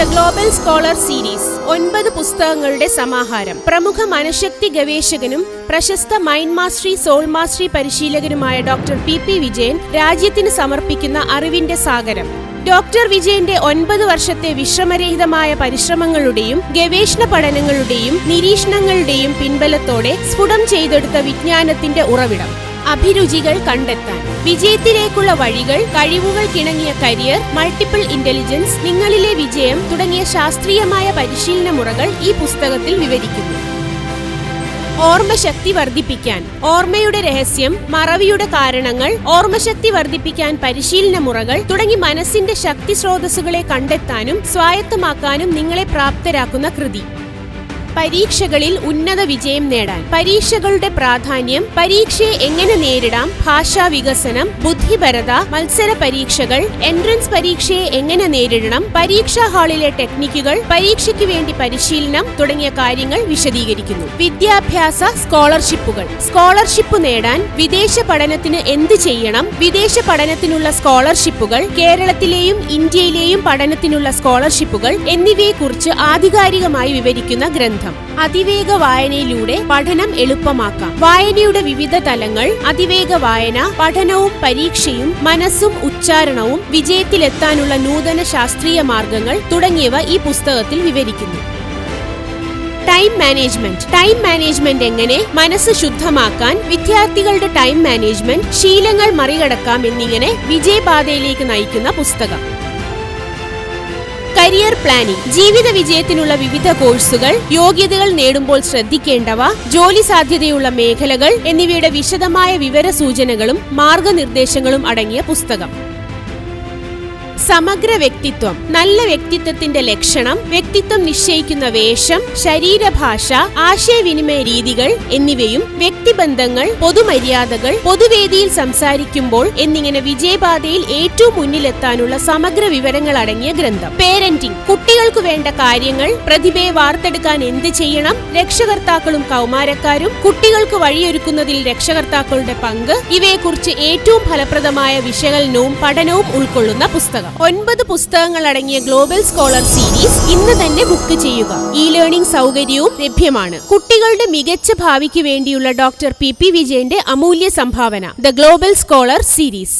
The global scholar series 9 പുസ്തകങ്ങളുടെ സമാഹാരം. പ്രമുഖ മനഃശക്തി ഗവേഷകനും പ്രശസ്ത മൈൻഡ് മാസ്റ്ററി സോൾ മാസ്റ്ററി പരിശീലകനുമായ ഡോക്ടർ പി പി വിജയൻ രാജ്യത്തിന് സമർപ്പിക്കുന്ന അറിവിന്റെ സാഗരം. ഡോക്ടർ വിജയന്റെ 9 വർഷത്തെ വിശ്രമരഹിതമായ പരിശ്രമങ്ങളുടെയും ഗവേഷണ പഠനങ്ങളുടെയും നിരീക്ഷണങ്ങളുടെയും പിൻബലത്തോടെ സ്ഫുടം ചെയ്തെടുത്ത വിജ്ഞാനത്തിന്റെ ഉറവിടം. അഭിരുചികൾ കണ്ടെത്താൻ, വിജയത്തിലേക്കുള്ള വഴികൾ, കഴിവുകൾക്കിണങ്ങിയ കരിയർ, മൾട്ടിപ്പിൾ ഇന്റലിജൻസ്, നിങ്ങളിലെ വിജയം തുടങ്ങിയ ശാസ്ത്രീയമായ പരിശീലന മുറകൾ ഈ പുസ്തകത്തിൽ വിവരിക്കുന്നു. ഓർമ്മശക്തി വർദ്ധിപ്പിക്കാൻ, ഓർമ്മയുടെ രഹസ്യം, മറവിയുടെ കാരണങ്ങൾ, ഓർമ്മശക്തി വർദ്ധിപ്പിക്കാൻ പരിശീലന മുറകൾ തുടങ്ങി മനസ്സിന്റെ ശക്തി സ്രോതസ്സുകളെ കണ്ടെത്താനും സ്വായത്തമാക്കാനും നിങ്ങളെ പ്രാപ്തരാക്കുന്ന കൃതി. പരീക്ഷകളിൽ ഉന്നത വിജയം നേടാൻ, പരീക്ഷകളുടെ പ്രാധാന്യം, പരീക്ഷയെ എങ്ങനെ നേരിടാം, ഭാഷാ വികസനം, ബുദ്ധിപരത, മത്സര പരീക്ഷകൾ, എൻട്രൻസ് പരീക്ഷയെ എങ്ങനെ നേരിടണം, പരീക്ഷാ ഹാളിലെ ടെക്നിക്കുകൾ, പരീക്ഷയ്ക്ക് വേണ്ടി പരിശീലനം തുടങ്ങിയ കാര്യങ്ങൾ വിശദീകരിക്കുന്നു. വിദ്യാഭ്യാസ സ്കോളർഷിപ്പുകൾ, സ്കോളർഷിപ്പ് നേടാൻ വിദേശ പഠനത്തിന് എന്ത് ചെയ്യണം, വിദേശ പഠനത്തിനുള്ള സ്കോളർഷിപ്പുകൾ, കേരളത്തിലെയും ഇന്ത്യയിലെയും പഠനത്തിനുള്ള സ്കോളർഷിപ്പുകൾ എന്നിവയെക്കുറിച്ച് ആധികാരികമായി വിവരിക്കുന്ന ഗ്രന്ഥം. അതിവേഗ വായനയിലൂടെ പഠനം എളുപ്പമാക്കാം. വായനയുടെ വിവിധ തലങ്ങൾ, അതിവേഗ വായന, പഠനവും പരീക്ഷയും, മനസ്സും ഉച്ചാരണവും, വിജയത്തിലെത്താനുള്ള നൂതന ശാസ്ത്രീയ മാർഗങ്ങൾ തുടങ്ങിയവ ഈ പുസ്തകത്തിൽ വിവരിക്കുന്നു. ടൈം മാനേജ്മെന്റ്, ടൈം മാനേജ്മെന്റ് എങ്ങനെ മനസ്സ് ശുദ്ധമാക്കാൻ, വിദ്യാർത്ഥികളുടെ ടൈം മാനേജ്മെന്റ്, ശീലങ്ങൾ മറികടക്കാം എന്നിങ്ങനെ വിജയപാതയിലേക്ക് നയിക്കുന്ന പുസ്തകം. കരിയർ പ്ലാനിംഗ്, ജീവിത വിജയത്തിനുള്ള വിവിധ കോഴ്സുകൾ, യോഗ്യതകൾ നേടുമ്പോൾ ശ്രദ്ധിക്കേണ്ടവ, ജോലി സാധ്യതയുള്ള മേഖലകൾ എന്നിവയുടെ വിശദമായ വിവര സൂചനകളും മാർഗനിർദ്ദേശങ്ങളും അടങ്ങിയ പുസ്തകം. സമഗ്ര വ്യക്തിത്വം, നല്ല വ്യക്തിത്വത്തിന്റെ ലക്ഷണം, വ്യക്തിത്വം നിശ്ചയിക്കുന്ന വേഷം, ശരീരഭാഷ, ആശയവിനിമയ രീതികൾ എന്നിവയും, വ്യക്തിബന്ധങ്ങൾ, പൊതുമര്യാദകൾ, പൊതുവേദിയിൽ സംസാരിക്കുമ്പോൾ എന്നിങ്ങനെ വിജയപാതയിൽ ഏറ്റവും മുന്നിലെത്താനുള്ള സമഗ്ര വിവരങ്ങൾ അടങ്ങിയ ഗ്രന്ഥം. പേരന്റിംഗ്, കുട്ടികൾക്ക് വേണ്ട കാര്യങ്ങൾ, പ്രതിഭയെ വാർത്തെടുക്കാൻ എന്ത് ചെയ്യണം, രക്ഷകർത്താക്കളും കൗമാരക്കാരും, കുട്ടികൾക്ക് വഴിയൊരുക്കുന്നതിൽ രക്ഷകർത്താക്കളുടെ പങ്ക്, ഇവയെക്കുറിച്ച് ഏറ്റവും ഫലപ്രദമായ വിശകലനവും പഠനവും ഉൾക്കൊള്ളുന്ന പുസ്തകം. 9 പുസ്തകങ്ങൾ അടങ്ങിയ ഗ്ലോബൽ സ്കോളർ സീരീസ് ഇന്ന് തന്നെ ബുക്ക് ചെയ്യുക. ഇ ലേണിംഗ് സൗകര്യവും ലഭ്യമാണ്. കുട്ടികളുടെ മികച്ച ഭാവിക്ക് വേണ്ടിയുള്ള ഡോക്ടർ പി പി വിജയന്റെ അമൂല്യ സംഭാവന, ദ ഗ്ലോബൽ സ്കോളർ സീരീസ്.